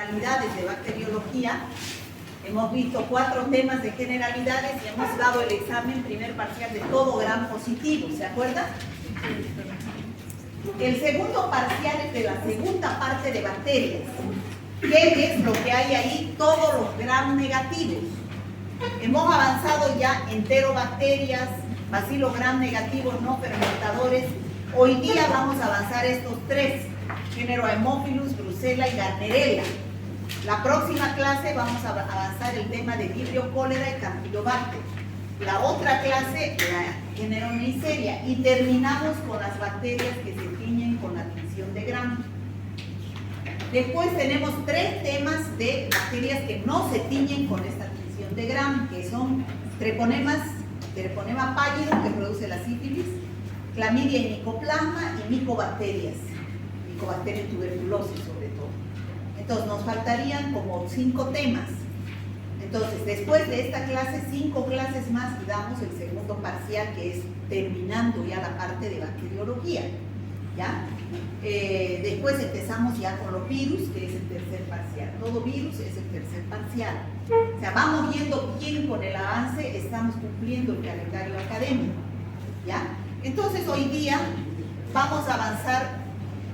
generalidades de bacteriología. Hemos visto 4 temas de generalidades y hemos dado el examen primer parcial de todo gram positivo, ¿se acuerdan? El segundo parcial es de la segunda parte de bacterias. ¿Qué es lo que hay ahí? Todos los gram negativos. Hemos avanzado ya enterobacterias, bacilos gram negativos no fermentadores. Hoy día vamos a avanzar estos 3, género Haemophilus, Brucella y Gardnerella. La próxima clase vamos a avanzar el tema de Vibrio cólera y Campylobacter. La otra clase, la género Neisseria. Y terminamos con las bacterias que se tiñen con la tinción de Gram. Después tenemos 3 temas de bacterias que no se tiñen con esta tinción de Gram, que son treponema pálido, que produce la sífilis, clamidia y micoplasma, y micobacterias tuberculosis sobre todo. Entonces nos faltarían como 5 temas. Entonces después de esta clase, 5 clases más y damos el segundo parcial, que es terminando ya la parte de bacteriología, ¿ya? Después empezamos ya con los virus, que es el tercer parcial. Todo virus es el tercer parcial. O sea, vamos viendo bien con el avance, estamos cumpliendo el calendario académico, ¿ya? Entonces hoy día vamos a avanzar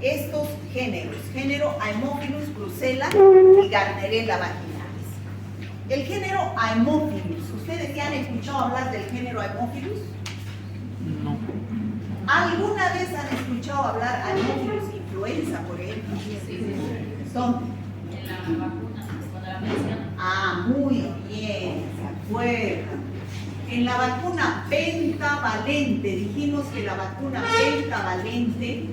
estos géneros, género Haemophilus, Brucella y Gardnerella vaginalis. El género Haemophilus, ¿ustedes ya han escuchado hablar del género Haemophilus? No. ¿Alguna vez han escuchado hablar Haemophilus influenza, por ejemplo? Sí. ¿Dónde? En la vacuna, cuando la mencionan. Ah, muy bien, se acuerdan. En la vacuna pentavalente, dijimos que la vacuna pentavalente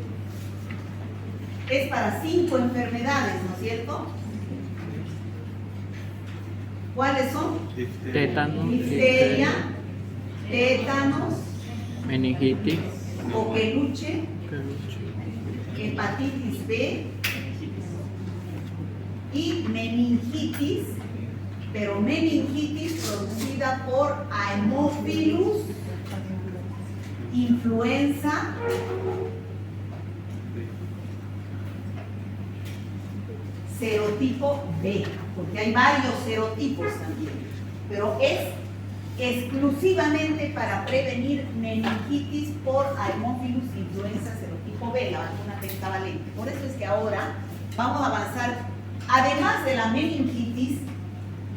es para 5 enfermedades, ¿no es cierto? ¿Cuáles son? Tétanos, Difteria, tétanos, meningitis, coqueluche, hepatitis B y meningitis, pero meningitis producida por Haemophilus influenza serotipo B, porque hay varios serotipos también, pero es exclusivamente para prevenir meningitis por Haemophilus influenza serotipo B, la vacuna pentavalente. Por eso es que ahora vamos a avanzar, además de la meningitis,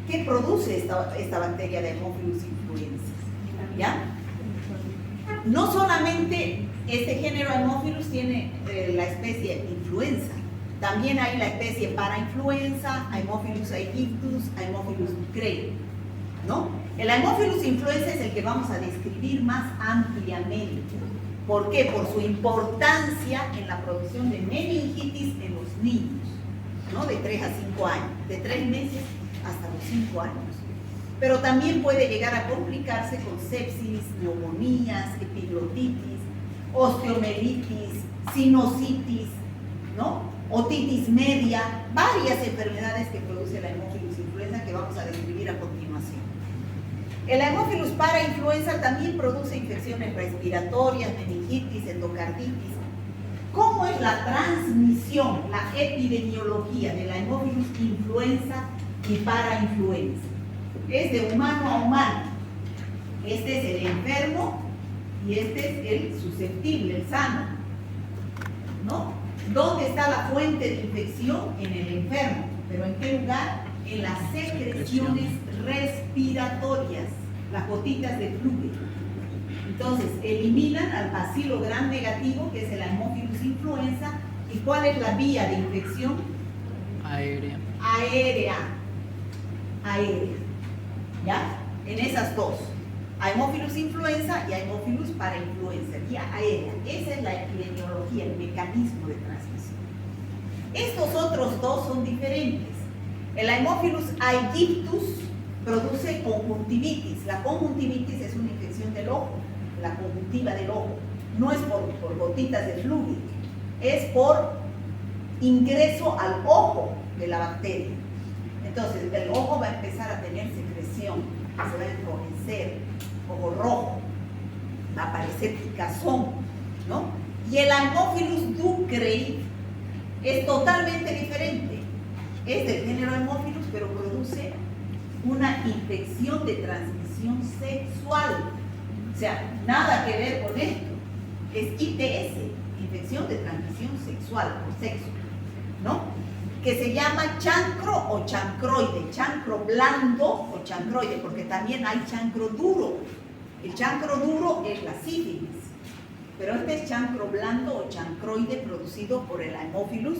¿qué produce esta bacteria de Haemophilus influenza? ¿Ya? No solamente este género Haemophilus tiene la especie influenza, también hay la especie parainfluenza, Haemophilus aegyptus, Haemophilus ducreyi, ¿no? El Haemophilus influenza es el que vamos a describir más ampliamente. ¿Por qué? Por su importancia en la producción de meningitis en los niños, ¿no? De 3 a 5 años, de 3 meses hasta los 5 años. Pero también puede llegar a complicarse con sepsis, neumonías, epiglotitis, osteomelitis, sinusitis, ¿no? Otitis media, varias enfermedades que produce la Haemophilus influenza que vamos a describir a continuación. El Haemophilus parainfluenza también produce infecciones respiratorias, meningitis, endocarditis. ¿Cómo es la transmisión, la epidemiología de la Haemophilus influenza y parainfluenza? Es de humano a humano. Este es el enfermo y este es el susceptible, el sano, ¿no? ¿Dónde está la fuente de infección? En el enfermo. ¿Pero en qué lugar? En las secreciones respiratorias, las gotitas de flujo. Entonces, eliminan al bacilo gram negativo, que es el Haemophilus influenza. ¿Y cuál es la vía de infección? aérea. Aérea. ¿Ya? En esas dos. Haemophilus influenza y Haemophilus parainfluenza, vía aérea. Esa es la epidemiología, el mecanismo de transmisión. Estos otros dos son diferentes. El Haemophilus aegyptus produce conjuntivitis. La conjuntivitis es una infección del ojo, la conjuntiva del ojo. No es por gotitas de fluido, es por ingreso al ojo de la bacteria. Entonces, el ojo va a empezar a tener secreción, se va a enrojecer, ojo rojo, va a aparecer picazón, ¿no? Y el Haemophilus ducreyi es totalmente diferente. es del género Haemophilus, pero produce una infección de transmisión sexual. O sea, nada que ver con esto. Es ITS, infección de transmisión sexual, por sexo, ¿no? Que se llama chancro o chancroide, chancro blando o chancroide, porque también hay chancro duro. El chancro duro es la sífilis, pero este es chancro blando o chancroide producido por el Haemophilus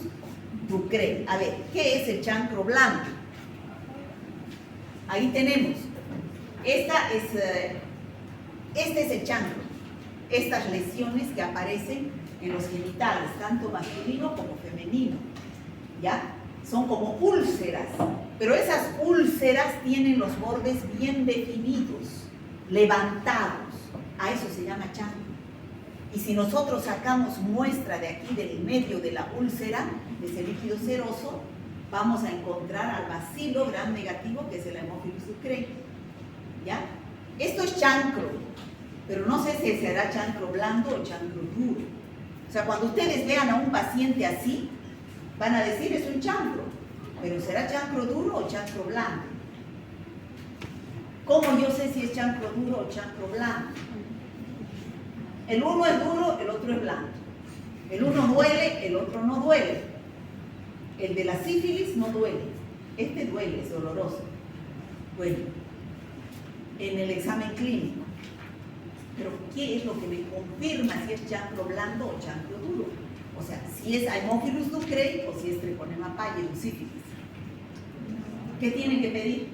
ducreyi. A ver, ¿qué es el chancro blando? Ahí tenemos. Este es el chancro. Estas lesiones que aparecen en los genitales, tanto masculino como femenino, ¿ya? Son como úlceras, pero esas úlceras tienen los bordes bien definidos, levantados. A eso se llama chancro. Y si nosotros sacamos muestra de aquí, del medio de la úlcera, de ese líquido seroso, vamos a encontrar al bacilo gram negativo, que es el Haemophilus ducreyi, ¿ya? Esto es chancro, pero no sé si será chancro blando o chancro duro. O sea, cuando ustedes vean a un paciente así, van a decir es un chancro, pero ¿será chancro duro o chancro blando? ¿Cómo yo sé si es chancro duro o chancro blando? El uno es duro, el otro es blando. El uno duele, el otro no duele. El de la sífilis no duele. Este duele, es doloroso. Bueno, en el examen clínico. Pero ¿qué es lo que me confirma si es chancro blando o chancro duro? O sea, si es Haemophilus ducreyi o si es Treponema pallidus sífilis. ¿Qué tienen que pedir?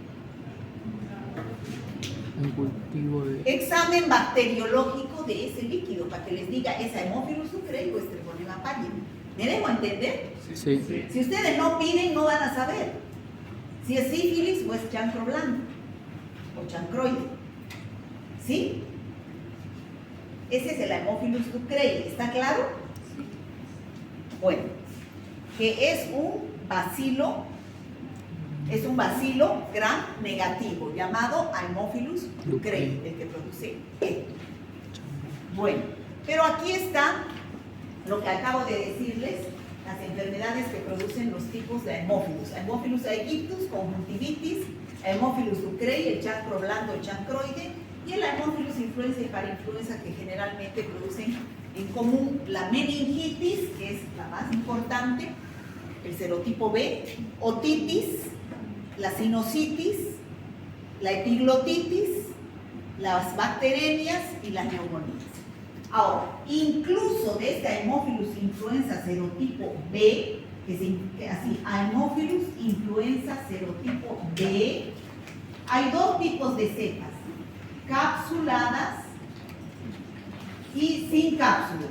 Un cultivo de... Examen bacteriológico de ese líquido para que les diga es Haemophilus ducreyi o es Treponema pallidus. ¿Me dejo entender? Sí. Si ustedes no piden, no van a saber si es sífilis o es chancro blando o chancroide. ¿Sí? Ese es el Haemophilus ducreyi, ¿está claro? Bueno, que es un bacilo gram negativo, llamado Haemophilus ducreyi, el que produce esto. Bueno, pero aquí está lo que acabo de decirles, las enfermedades que producen los tipos de Haemophilus. Haemophilus aegyptus, conjuntivitis, Haemophilus ducreyi, el chancro blando, el chancroide, y el Haemophilus influenza y parainfluenza, que generalmente producen en común la meningitis, que es la más importante, el serotipo B, otitis, la sinusitis, la epiglotitis, las bacteremias y las neumonías. Ahora, incluso de esta Haemophilus influenza serotipo B, que así, Haemophilus influenza serotipo B, hay dos tipos de cepas, capsuladas y sin cápsula.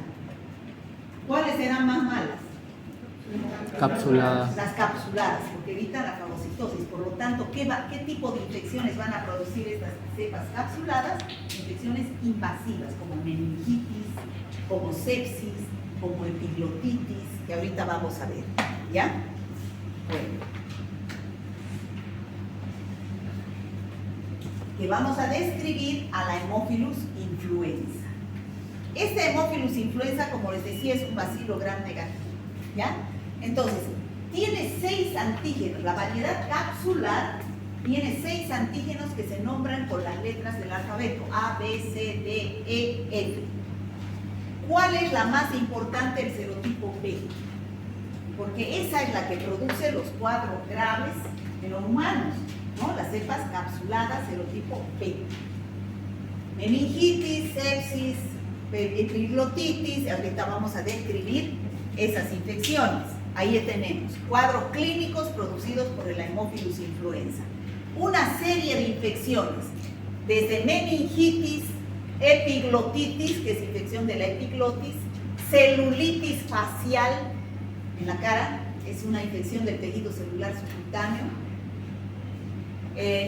¿Cuáles serán más malas? Capsuladas. Las capsuladas, porque evitan la fagocitosis. Por lo tanto, ¿qué tipo de infecciones van a producir estas cepas capsuladas? Infecciones invasivas, como meningitis, como sepsis, como epiglotitis, que ahorita vamos a ver. ¿Ya? Bueno. Que vamos a describir a la Haemophilus influenza. Esta Haemophilus influenza, como les decía, es un bacilo gram negativo. ¿Ya? Entonces, tiene 6 antígenos. La variedad capsular tiene 6 antígenos que se nombran con las letras del alfabeto: A, B, C, D, E, F. ¿Cuál es la más importante? El serotipo B, porque esa es la que produce los cuadros graves en los humanos, ¿no? Las cepas capsuladas, serotipo B. Meningitis, sepsis, epiglotitis, ahorita vamos a describir esas infecciones. Ahí tenemos cuadros clínicos producidos por el Haemophilus influenza. Una serie de infecciones, desde meningitis, epiglotitis, que es infección de la epiglotis, celulitis facial en la cara, es una infección del tejido celular subcutáneo,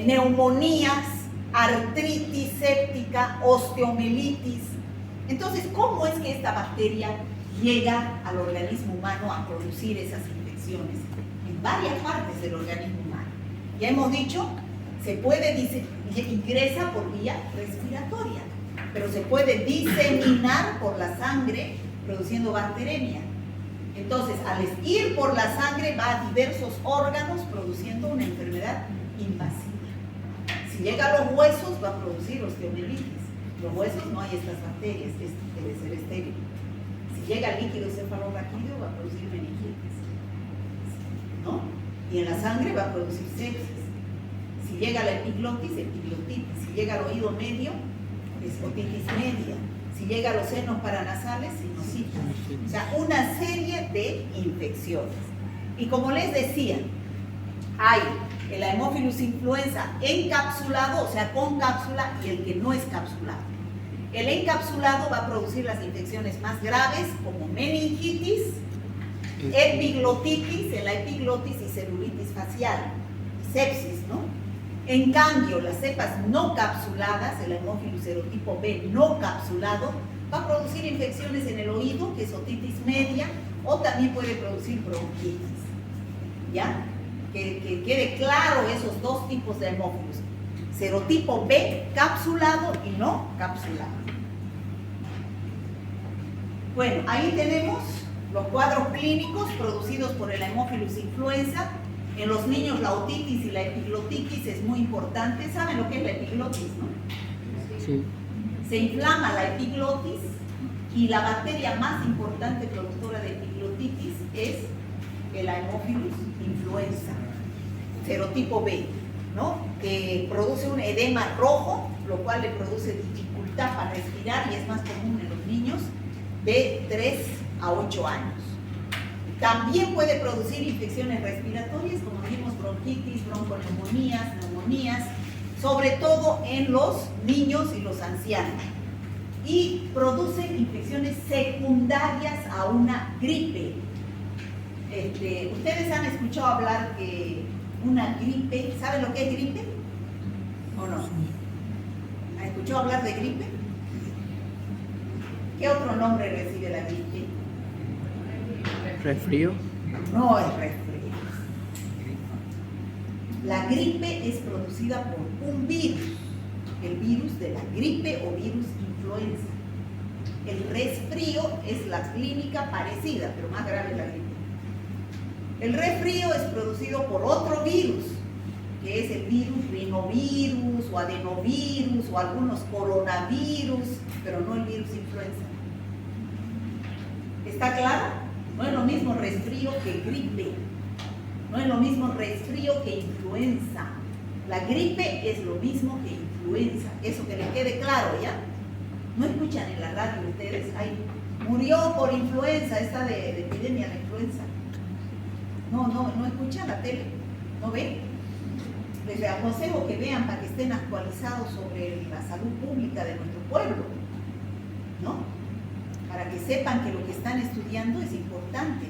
neumonías, artritis séptica, osteomielitis. Entonces, ¿cómo es que esta bacteria llega al organismo humano a producir esas infecciones? En varias partes del organismo humano. Ya hemos dicho, ingresa por vía respiratoria, pero se puede diseminar por la sangre produciendo bacteremia. Entonces, al ir por la sangre va a diversos órganos produciendo una enfermedad invasiva. Si llega a los huesos va a producir osteomielitis. Los huesos no hay estas bacterias, debe ser estéril. Si llega al líquido cefalorraquídeo va a producir meningitis, ¿no? Y en la sangre va a producir sepsis. Si llega a la epiglotis, epiglotitis. Si llega al oído medio, es otitis media. Si llega a los senos paranasales, sinusitis. O sea, una serie de infecciones. Y como les decía, hay el Haemophilus influenza encapsulado, o sea, con cápsula, y el que no es capsulado. El encapsulado va a producir las infecciones más graves, como meningitis, epiglotitis, en la epiglotis y celulitis facial, sepsis, ¿no? En cambio, las cepas no capsuladas, el Haemophilus serotipo B no capsulado, va a producir infecciones en el oído, que es otitis media, o también puede producir bronquitis. ¿Ya? Que quede claro esos dos tipos de Haemophilus. Serotipo B capsulado y no capsulado. Bueno, ahí tenemos los cuadros clínicos producidos por el Haemophilus influenza. En los niños la otitis y la epiglotitis es muy importante. ¿Saben lo que es la epiglotis, no? Sí. Se inflama la epiglotis y la bacteria más importante productora de epiglotitis es el Haemophilus influenza, serotipo B, ¿no? Que produce un edema rojo, lo cual le produce dificultad para respirar y es más común en los niños de 3 a 8 años. También puede producir infecciones respiratorias, como dijimos, bronquitis, bronconeumonías, neumonías, sobre todo en los niños y los ancianos. Y produce infecciones secundarias a una gripe. Ustedes han escuchado hablar que una gripe, ¿saben lo que es gripe? ¿O no? ¿Han escuchado hablar de gripe? ¿Qué otro nombre recibe la gripe? ¿Resfrío? No es resfrío. La gripe es producida por un virus, el virus de la gripe o virus influenza. El resfrío es la clínica parecida, pero más grave es la gripe. El resfrío es producido por otro virus, que es el virus rinovirus o adenovirus o algunos coronavirus, pero no el virus influenza. ¿Está claro? No es lo mismo resfrío que gripe. No es lo mismo resfrío que influenza. La gripe es lo mismo que influenza. Eso que les quede claro, ¿ya? ¿No escuchan en la radio ustedes? Ay, murió por influenza, esta de epidemia de influenza. No escuchan la tele, ¿no ven? Les aconsejo que vean para que estén actualizados sobre la salud pública de nuestro pueblo, ¿no? Para que sepan que lo que están estudiando es importante.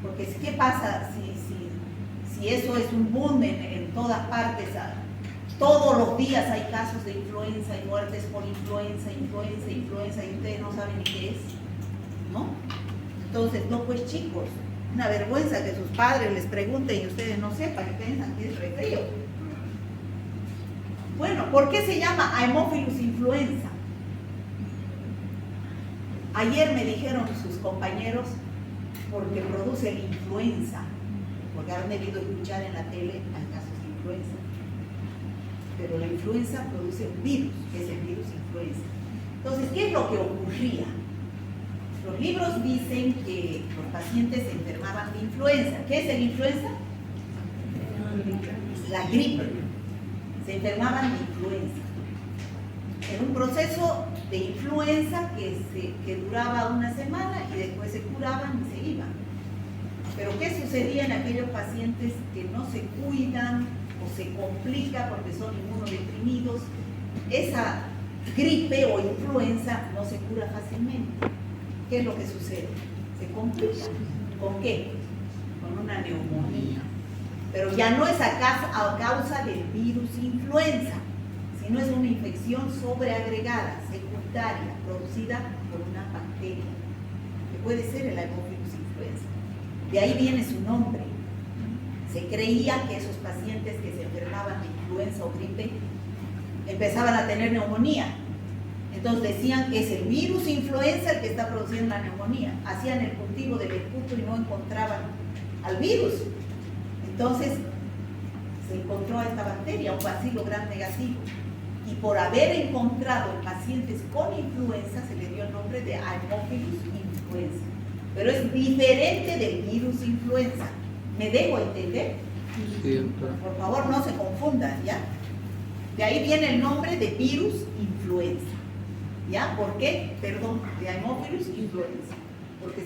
Porque ¿qué pasa si eso es un boom en todas partes? Todos los días hay casos de influenza y muertes por influenza, y ustedes no saben ni qué es, ¿no? Entonces, no, pues chicos, una vergüenza que sus padres les pregunten y ustedes no sepan y piensan que es resfrío. Bueno, ¿por qué se llama Haemophilus influenza? Ayer me dijeron sus compañeros porque produce la influenza, porque han debido escuchar en la tele hay casos de influenza. Pero la influenza produce un virus, que es el virus influenza. Entonces, ¿qué es lo que ocurría? Los libros dicen que los pacientes se enfermaban de influenza. ¿Qué es el influenza? La gripe. Se enfermaban de influenza. En un proceso de influenza que duraba una semana y después se curaban y se iban. Pero ¿qué sucedía en aquellos pacientes que no se cuidan o se complica porque son inmunodeprimidos? Esa gripe o influenza no se cura fácilmente. ¿Qué es lo que sucede? Se complica. ¿Con qué? Con una neumonía. Pero ya no es a causa del virus influenza, sino es una infección sobreagregada, secundaria, producida por una bacteria, que puede ser el Haemophilus influenza. De ahí viene su nombre. Se creía que esos pacientes que se enfermaban de influenza o gripe empezaban a tener neumonía. Entonces decían que es el virus influenza el que está produciendo la neumonía. Hacían el cultivo del esputo y no encontraban al virus. Entonces se encontró a esta bacteria, un bacilo gram negativo. Y por haber encontrado en pacientes con influenza se le dio el nombre de Haemophilus influenza. Pero es diferente del virus influenza. ¿Me dejo entender? Sí, doctora. Por favor, no se confundan, ¿ya? De ahí viene el nombre de virus influenza. ¿Ya? ¿Por qué? Perdón, de Haemophilus influenza. Porque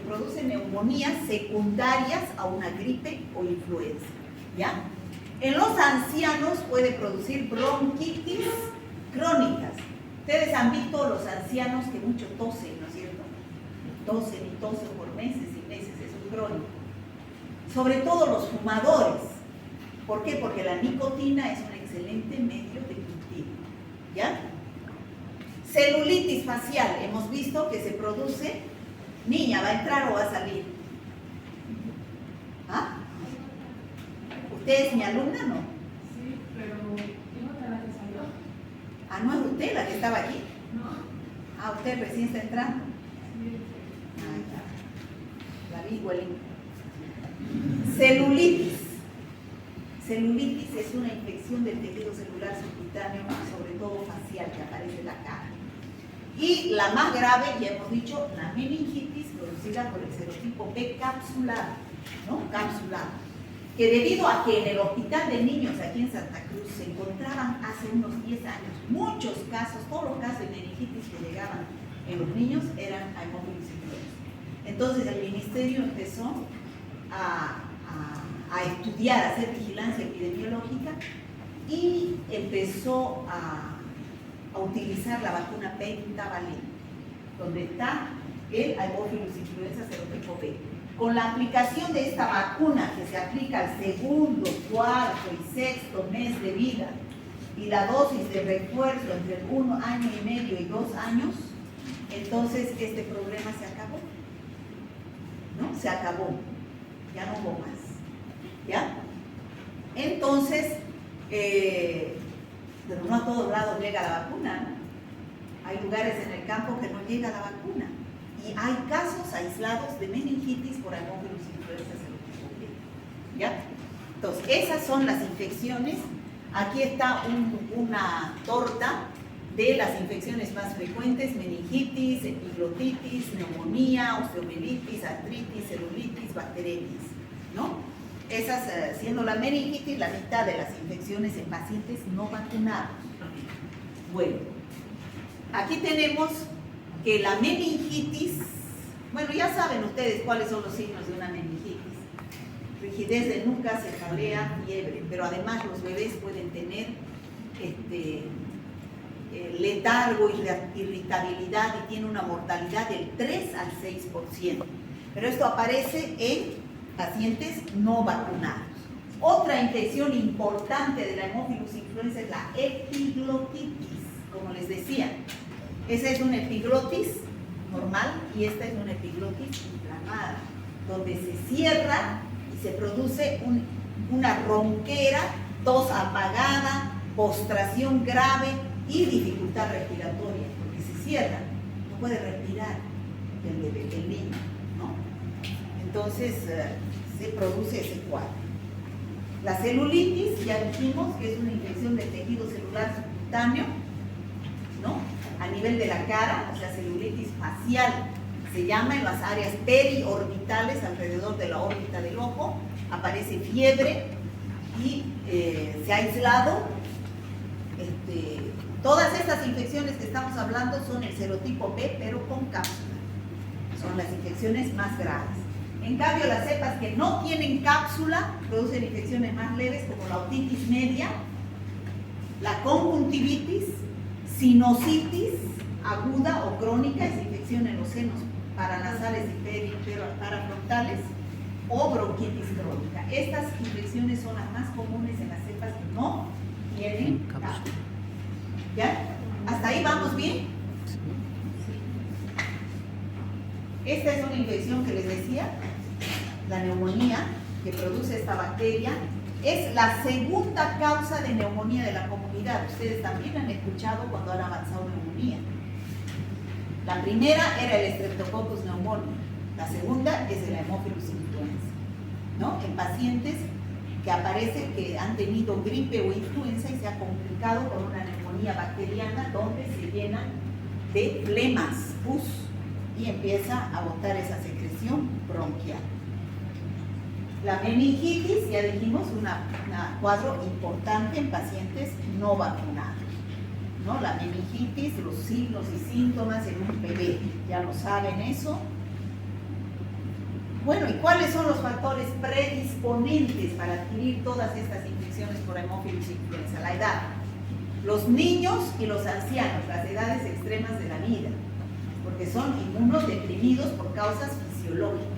produce neumonías secundarias a una gripe o influenza. ¿Ya? En los ancianos puede producir bronquitis crónicas. Ustedes han visto los ancianos que mucho tosen, ¿no es cierto? Tosen y tosen por meses y meses, eso es crónico. Sobre todo los fumadores. ¿Por qué? Porque la nicotina es un excelente medio de cultivo. ¿Ya? Celulitis facial, hemos visto que se produce. Niña, ¿va a entrar o va a salir? ¿Ah? ¿Usted es mi alumna, no? Sí, pero ¿quién otra la que salió? Ah, ¿no es usted la que estaba aquí? No. Ah, usted recién está entrando. Sí. Ah, ya. La vi, huele. Celulitis. Celulitis es una infección del tejido celular subcutáneo, sobre todo facial, que aparece en la cara. Y la más grave, ya hemos dicho, la meningitis producida por el serotipo B capsulado, ¿no? Capsulado. Que debido a que en el hospital de niños aquí en Santa Cruz se encontraban hace unos 10 años muchos casos, todos los casos de meningitis que llegaban en los niños eran Haemophilus influenza. Entonces el ministerio empezó a estudiar, a hacer vigilancia epidemiológica y empezó a utilizar la vacuna pentavalente, donde está el Haemophilus influenza serotipo B. Con la aplicación de esta vacuna que se aplica al segundo, cuarto y sexto mes de vida y la dosis de refuerzo entre 1 año y medio y 2 años, entonces este problema se acabó. ¿No? Se acabó. Ya no hubo más. ¿Ya? Entonces, pero no a todos lados llega la vacuna, ¿no? Hay lugares en el campo que no llega la vacuna. Y hay casos aislados de meningitis por Haemophilus influenza serotipo B. ¿Ya? Entonces, esas son las infecciones. Aquí está una torta de las infecciones más frecuentes: meningitis, epiglotitis, neumonía, osteomielitis, artritis, celulitis, bacteritis, ¿no? Esas, siendo la meningitis la mitad de las infecciones en pacientes no vacunados. Bueno, aquí tenemos que la meningitis, bueno, ya saben ustedes cuáles son los signos de una meningitis: rigidez de nuca, cefalea, fiebre, pero además los bebés pueden tener letargo, irritabilidad, y tiene una mortalidad del 3 al 6%. Pero esto aparece en pacientes no vacunados. Otra infección importante de la Haemophilus influenza es la epiglotitis, como les decía. Esa es una epiglotis normal y esta es una epiglotis inflamada, donde se cierra y se produce una ronquera, tos apagada, postración grave y dificultad respiratoria, porque se cierra, no puede respirar el bebé, el niño, ¿no? Entonces se produce ese cuadro. La celulitis, ya dijimos que es una infección del tejido celular subcutáneo, ¿no? A nivel de la cara, o sea, celulitis facial, se llama en las áreas periorbitales, alrededor de la órbita del ojo. Aparece fiebre y se ha aislado. Todas estas infecciones que estamos hablando son el serotipo B, pero con cápsula. Son las infecciones más graves. En cambio, las cepas que no tienen cápsula producen infecciones más leves, como la otitis media, la conjuntivitis, sinusitis aguda o crónica, es infección en los senos paranasales y parafrontales, o bronquitis crónica. Estas infecciones son las más comunes en las cepas que no tienen cápsula. ¿Ya? ¿Hasta ahí vamos bien? Esta es una infección que les decía, la neumonía, que produce esta bacteria. es la segunda causa de neumonía de la comunidad. Ustedes también han escuchado cuando han avanzado neumonía. La primera era el Streptococcus pneumoniae. La segunda es el Haemophilus influenza, ¿no? En pacientes que aparece que han tenido gripe o influenza y se ha complicado con una neumonía bacteriana donde se llenan de flemas, pus, y empieza a botar esa secreción bronquial. La meningitis, ya dijimos, un cuadro importante en pacientes no vacunados, ¿no? La meningitis, los signos y síntomas en un bebé, ya lo saben eso. Bueno, ¿y cuáles son los factores predisponentes para adquirir todas estas infecciones por Haemophilus influenza? La edad. Los niños y los ancianos, las edades extremas de la vida, porque son inmunodeprimidos por causas fisiológicas.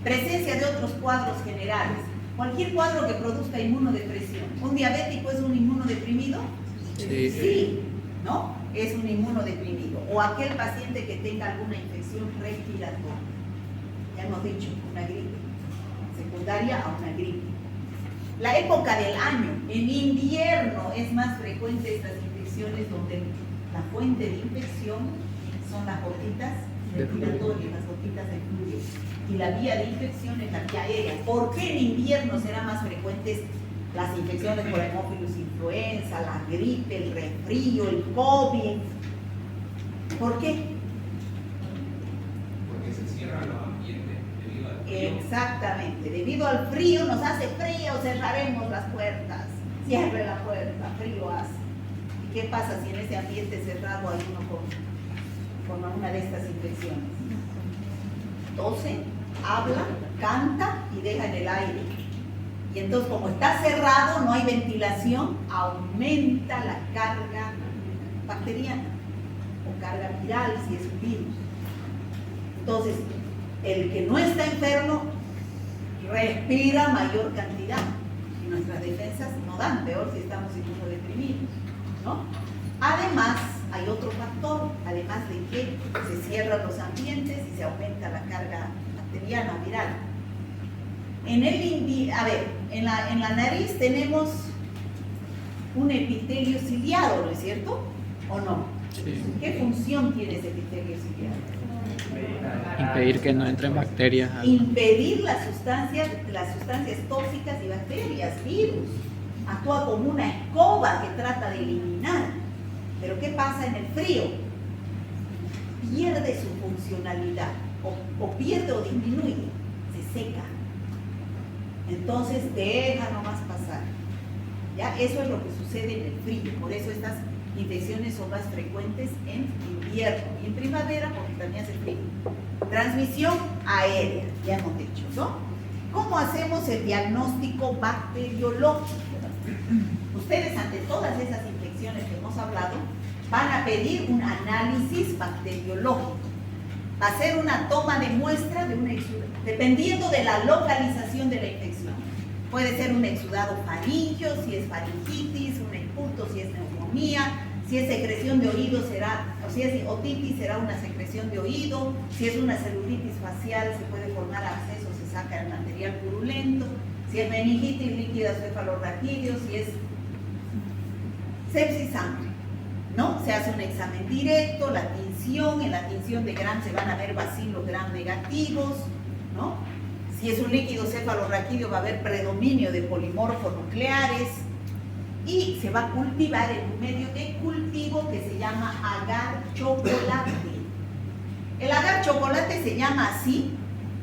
Presencia de otros cuadros generales. Cualquier cuadro que produzca inmunodepresión. ¿Un diabético es un inmunodeprimido? Sí. Sí, ¿no? Es un inmunodeprimido. O aquel paciente que tenga alguna infección respiratoria. Ya hemos dicho, una gripe, secundaria a una gripe. La época del año, en invierno es más frecuente estas infecciones donde la fuente de infección son las gotitas respiratorias, las gotitas de fluido. Y la vía de infección es la vía aérea. ¿Por qué en invierno serán más frecuentes las infecciones por Haemophilus influenza, la gripe, el resfrío, el COVID? ¿Por qué? Porque se cierra los ambientes debido al frío. Exactamente, debido al frío, nos hace frío, cerraremos las puertas. Cierre la puerta, frío hace. ¿Y qué pasa si en ese ambiente cerrado hay uno con una de estas infecciones? Tose, habla, canta y deja en el aire. Y entonces, como está cerrado, no hay ventilación, aumenta la carga bacteriana o carga viral si es un virus. Entonces, el que no está enfermo respira mayor cantidad y nuestras defensas no dan, peor si estamos inmunodeprimidos, ¿no? Además, hay otro factor, además de que se cierran los ambientes y se aumenta la carga bacteriana o viral. En la nariz tenemos un epitelio ciliado, ¿no es cierto? ¿O no? Sí. ¿Qué función tiene ese epitelio ciliado? Impedir que no entren bacterias. Impedir las sustancias tóxicas y bacterias, virus. Actúa como una escoba que trata de eliminar. Pero ¿qué pasa en el frío? Pierde su funcionalidad, o pierde o disminuye, se seca. Entonces deja nomás pasar. ¿Ya? Eso es lo que sucede en el frío, por eso estas infecciones son más frecuentes en invierno y en primavera porque también hace frío. Transmisión aérea, ya hemos dicho, ¿no? ¿Cómo hacemos el diagnóstico bacteriológico? Ustedes ante todas esas infecciones que hemos hablado van a pedir un análisis bacteriológico. Va a ser una toma de muestra de un exudado, dependiendo de la localización de la infección. Puede ser un exudado faríngeo, si es faringitis, un exputo, si es neumonía, si es secreción de oído será, o si es otitis será una secreción de oído, si es una celulitis facial se puede formar absceso, se saca el material purulento, si es meningitis líquida cefalorraquídeo, si es sepsis sangre, ¿no? Se hace un examen directo, la tinción, en la tinción de Gram se van a ver bacilos Gram negativos, ¿no? Si es un líquido cefalorraquídeo va a haber predominio de polimorfos nucleares y se va a cultivar en un medio de cultivo que se llama agar chocolate. El agar chocolate se llama así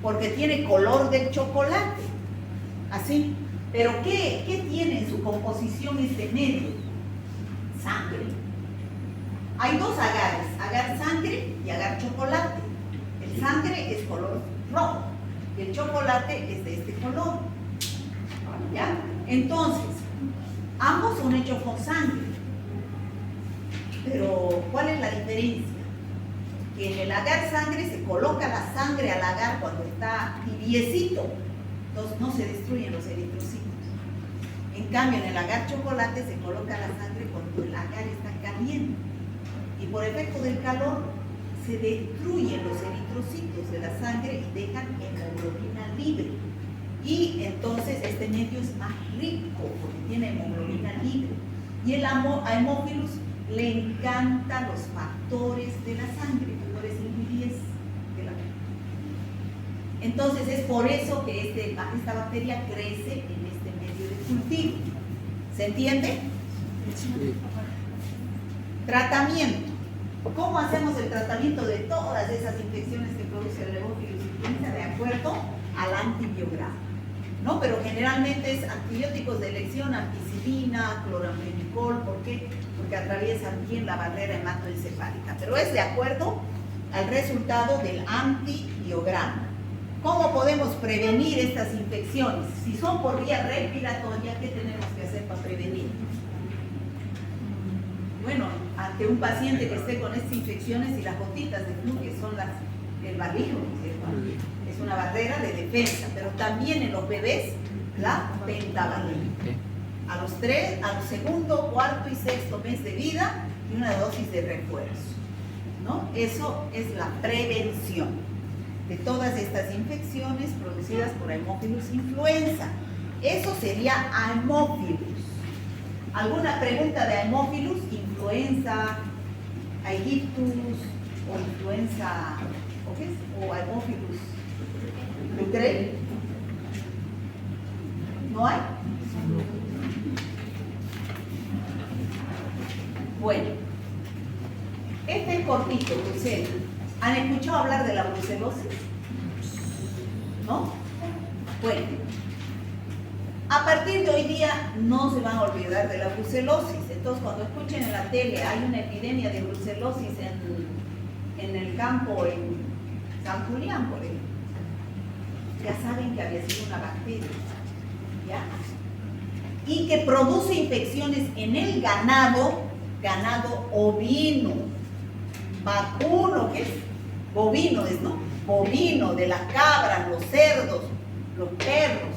porque tiene color del chocolate, así. Pero ¿qué tiene en su composición este medio? Sangre. Hay dos agares, agar sangre y agar chocolate. El sangre es color rojo y el chocolate es de este color. ¿Ya? Entonces, ambos son hechos con sangre. Pero, ¿cuál es la diferencia? Que en el agar sangre se coloca la sangre al agar cuando está tibiecito, entonces no se destruyen los eritrocitos. En cambio, en el agar chocolate se coloca la sangre cuando el agar está caliente. Y por efecto del calor se destruyen los eritrocitos de la sangre y dejan hemoglobina libre. Y entonces este medio es más rico porque tiene hemoglobina libre. Y el Haemophilus le encantan los factores de la sangre, factores I10 de la. Entonces es por eso que esta bacteria crece en este medio de cultivo. ¿Se entiende? Sí. Tratamiento. ¿Cómo hacemos el tratamiento de todas esas infecciones que produce el Haemophilus influenza de acuerdo al antibiograma? ¿No? Pero generalmente es antibióticos de elección, ampicilina, cloramfenicol. ¿Por qué? Porque atraviesan bien la barrera hematoencefálica. Pero es de acuerdo al resultado del antibiograma. ¿Cómo podemos prevenir estas infecciones? Si son por vía respiratoria, ¿qué tenemos que hacer para prevenir? Bueno, ante un paciente que esté con estas infecciones y las gotitas de flu, que son el barbijo, ¿cierto? Es una barrera de defensa, pero también en los bebés la pentavalente. A los segundo, cuarto y sexto mes de vida y una dosis de refuerzo, ¿no? Eso es la prevención de todas estas infecciones producidas por Haemophilus influenza. Eso sería Haemophilus. ¿Alguna pregunta de Haemophilus influenza, Aegyptus o influenza, o qué es? O Haemophilus Lucrei? ¿No hay? Bueno, este es cortito, Brucela. ¿Han escuchado hablar de la brucelosis? ¿No? Bueno, a partir de hoy día no se van a olvidar de la brucelosis. Entonces, cuando escuchen en la tele hay una epidemia de brucelosis en el campo, en San Julián, por ejemplo, ya saben que había sido una bacteria, ¿ya? Y que produce infecciones en el ganado ovino, vacuno, ¿qué es? Bovino es, ¿no? Bovino, de las cabras, los cerdos, los perros,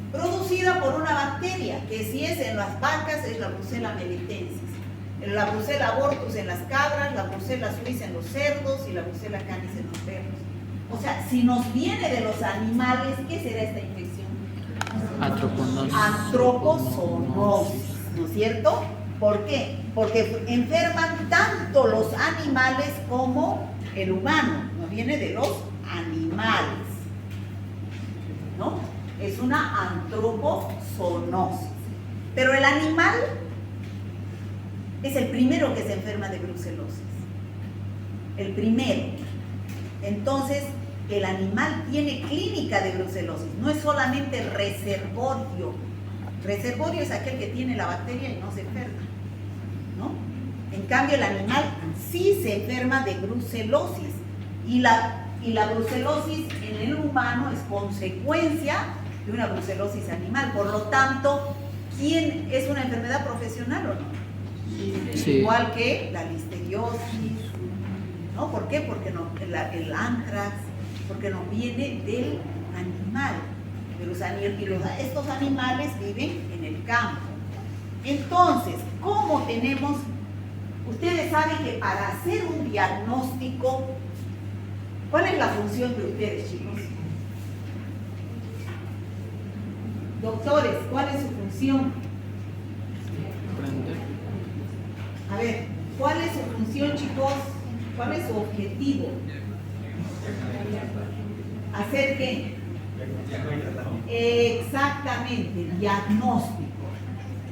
producida por una bacteria, que si es en las vacas es la Brucella melitensis, la Brucella abortus en las cabras, la Brucella suiza en los cerdos y la Brucella canis en los perros. O sea, si nos viene de los animales, ¿qué será esta infección? Antropozoonosis, ¿no es cierto? ¿Por qué? Porque enferman tanto los animales como el humano, no viene de los animales, ¿no? Es una antropozoonosis. Pero el animal es el primero que se enferma de brucelosis. El primero. Entonces, el animal tiene clínica de brucelosis, no es solamente reservorio. Reservorio es aquel que tiene la bacteria y no se enferma, ¿no? En cambio, el animal sí se enferma de brucelosis. Y la brucelosis en el humano es consecuencia de una brucelosis animal. Por lo tanto, ¿quién es una enfermedad profesional o no? Sí. Igual que la listeriosis, ¿no? ¿Por qué? Porque el anthrax, porque nos viene del animal. Estos animales viven en el campo. Entonces, ¿cómo tenemos? Ustedes saben que para hacer un diagnóstico, ¿cuál es la función de ustedes, chicos? Doctores, ¿cuál es su función? A ver, ¿cuál es su función, chicos? ¿Cuál es su objetivo? ¿Hacer qué? Exactamente, diagnóstico.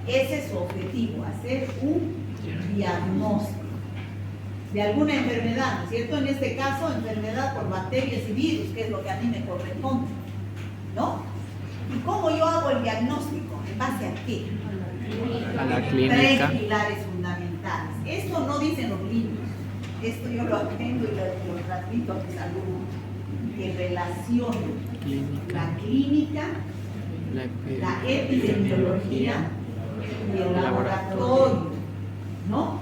Ese es su objetivo, hacer un diagnóstico de alguna enfermedad, ¿no es cierto? En este caso, enfermedad por bacterias y virus, que es lo que a mí me corresponde, ¿no? ¿Y cómo yo hago el diagnóstico? ¿En base a qué? A la clínica. Tres pilares fundamentales. Esto no dicen los libros. Esto yo lo aprendo y lo transmito a mis alumnos. Que relaciono la clínica, la epidemiología y el laboratorio, ¿no?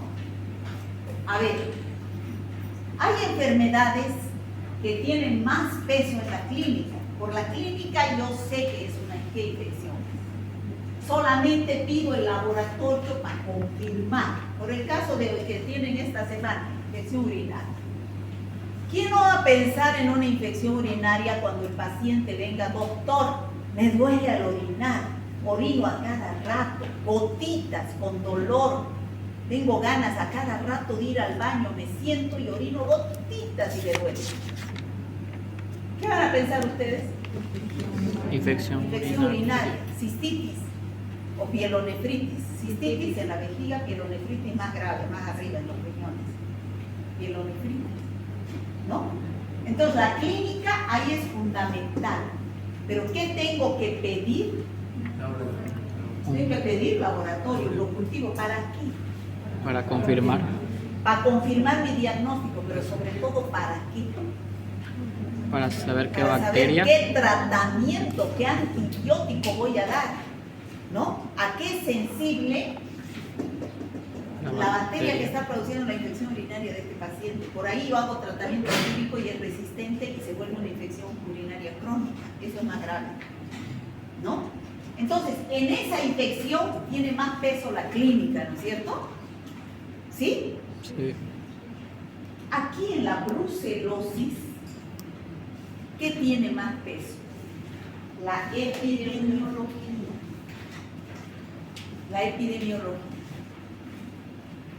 A ver, hay enfermedades que tienen más peso en la clínica. Por la clínica yo sé que es una infección. Solamente pido el laboratorio para confirmar. Por el caso de que tienen esta semana, infección urinaria. ¿Quién no va a pensar en una infección urinaria cuando el paciente venga, doctor, Me duele al orinar, orino a cada rato, gotitas con dolor. Tengo ganas a cada rato de ir al baño, me siento y orino gotitas y me duele. ¿Qué van a pensar ustedes? Infección Infección urinaria. urinaria, cistitis o pielonefritis. Cistitis en la vejiga, pielonefritis más grave, más arriba en los riñones. Pielonefritis, ¿no? Entonces la clínica ahí es fundamental. Pero ¿qué tengo que pedir? Tengo que pedir laboratorio, lo cultivo. ¿Para qué? Para confirmar. Para confirmar mi diagnóstico, pero sobre todo ¿para qué? Para saber qué Para bacteria. saber qué tratamiento, qué antibiótico voy a dar, ¿no? ¿A qué es sensible la bacteria que está produciendo la infección urinaria de este paciente? Por ahí yo hago tratamiento químico y es resistente y se vuelve una infección urinaria crónica. Eso es más grave, ¿no? Entonces, en esa infección tiene más peso la clínica, ¿no es cierto? ¿Sí? Sí. Aquí en la brucelosis, ¿qué tiene más peso? La epidemiología. La epidemiología.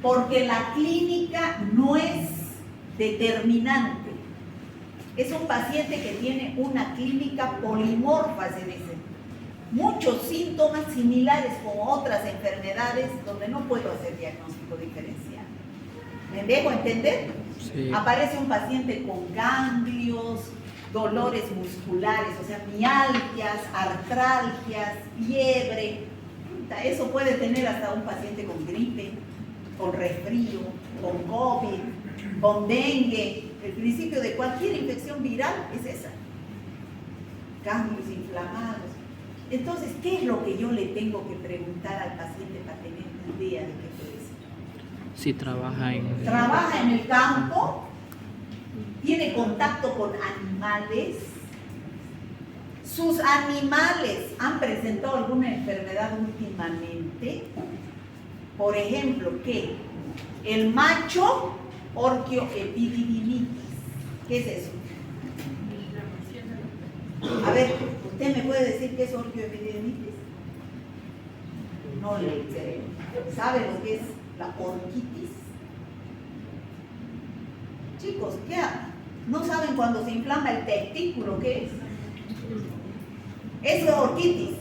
Porque la clínica no es determinante. Es un paciente que tiene una clínica polimorfa, se dice. Muchos síntomas similares con otras enfermedades donde no puedo hacer diagnóstico diferencial. ¿Me dejo entender? Sí. Aparece un paciente con ganglios, dolores musculares, o sea, mialgias, artralgias, fiebre. Eso puede tener hasta un paciente con gripe, con resfrío, con COVID, con dengue. El principio de cualquier infección viral es esa. Ganglios inflamados. Entonces, ¿qué es lo que yo le tengo que preguntar al paciente para tener idea de qué puede ser? Si trabaja en... Trabaja en el campo, tiene contacto con animales. ¿Sus animales han presentado alguna enfermedad últimamente? Por ejemplo, ¿qué? El macho orquioepididimitis. ¿Qué es eso? A ver, ¿usted me puede decir qué es orquioepididimitis? No le creo. ¿Sabe lo que es la orquitis? Chicos, ¿qué? ¿No saben cuando se inflama el testículo qué es? Es la orquitis.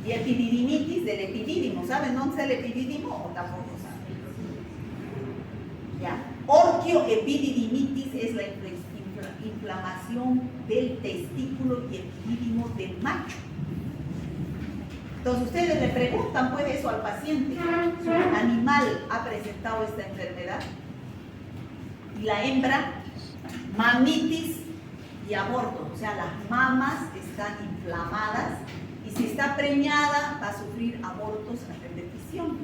Y epididimitis del epidídimo. ¿Saben dónde está el epidídimo o tampoco saben? Ya. Orquioepididimitis es la inflamación del testículo y epidídimo del macho. Entonces ustedes le preguntan pues eso al paciente. ¿Su animal ha presentado esta enfermedad? Y la hembra, mamitis y aborto. O sea, las mamas están inflamadas y si está preñada va a sufrir abortos a repetición.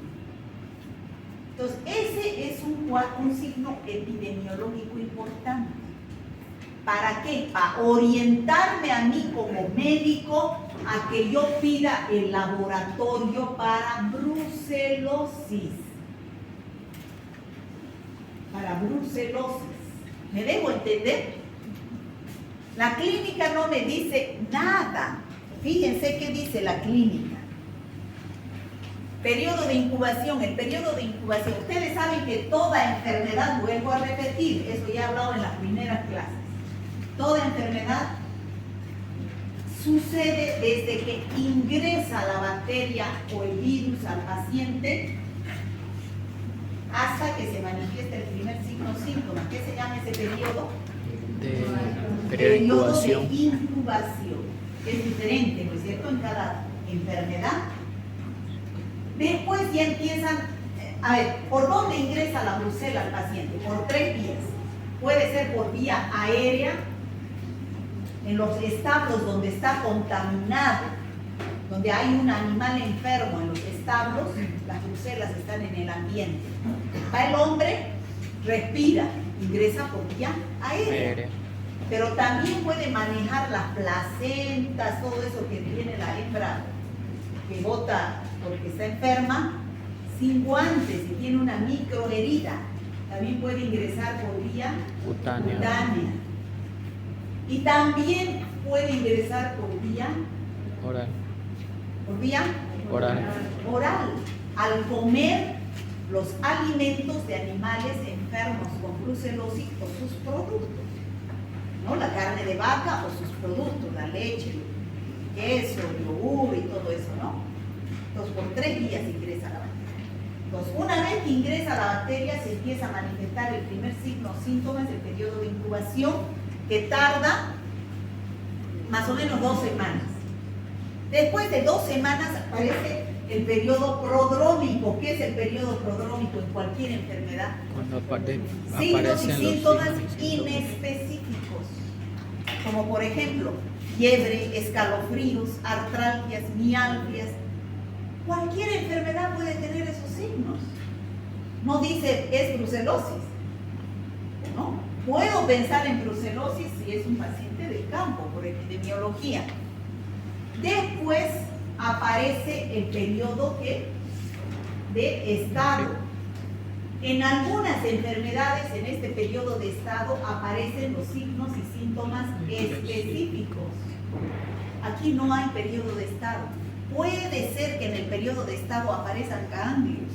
Entonces, ese es un signo epidemiológico importante. ¿Para qué? Para orientarme a mí como médico a que yo pida el laboratorio para brucelosis. Para brucelosis. ¿Me dejo entender? La clínica no me dice nada. Fíjense qué dice la clínica. Periodo de incubación. El periodo de incubación. Ustedes saben que toda enfermedad, vuelvo a repetir, eso ya he hablado en las primeras clases. Toda enfermedad sucede desde que ingresa la bacteria o el virus al paciente hasta que se manifiesta el primer signo o síntoma. ¿Qué se llama ese periodo? de periodo de incubación. De incubación. Es diferente, ¿no es cierto?, en cada enfermedad. Después ya empiezan, a ver, ¿por dónde ingresa la brucela al paciente? Por 3 vías. Puede ser por vía aérea, en los establos donde está contaminado, donde hay un animal enfermo en los establos, las brucelas están en el ambiente. Va el hombre, respira, ingresa por vía aérea. Pero también puede manejar las placentas, todo eso que tiene la hembra que bota porque está enferma, sin guantes y tiene una microherida. También puede ingresar por vía cutánea. Y también puede ingresar por vía Oral. Por vía Oral. oral. Al comer los alimentos de animales enfermos con brucelosis o sus productos, ¿no? La carne de vaca o sus productos, la leche, el queso, el yogur y todo eso, ¿no? Entonces, por 3 días ingresa la bacteria. Entonces, una vez que ingresa la bacteria, se empieza a manifestar el primer signo o síntomas del periodo de incubación, que tarda más o menos 2 semanas. Después de 2 semanas aparece el periodo prodrómico. ¿Qué es el periodo prodrómico en cualquier enfermedad? Cuando Signos y aparecen los síntomas signos y síntomas. inespecíficos, como por ejemplo fiebre, escalofríos, artralgias, mialgias. Cualquier enfermedad puede tener esos signos. No dice es brucelosis, ¿no? Puedo pensar en brucelosis si es un paciente del campo, por epidemiología. Después aparece el periodo de estado. En algunas enfermedades, en este periodo de estado, aparecen los signos y síntomas específicos. Aquí no hay periodo de estado. Puede ser que en el periodo de estado aparezcan ganglios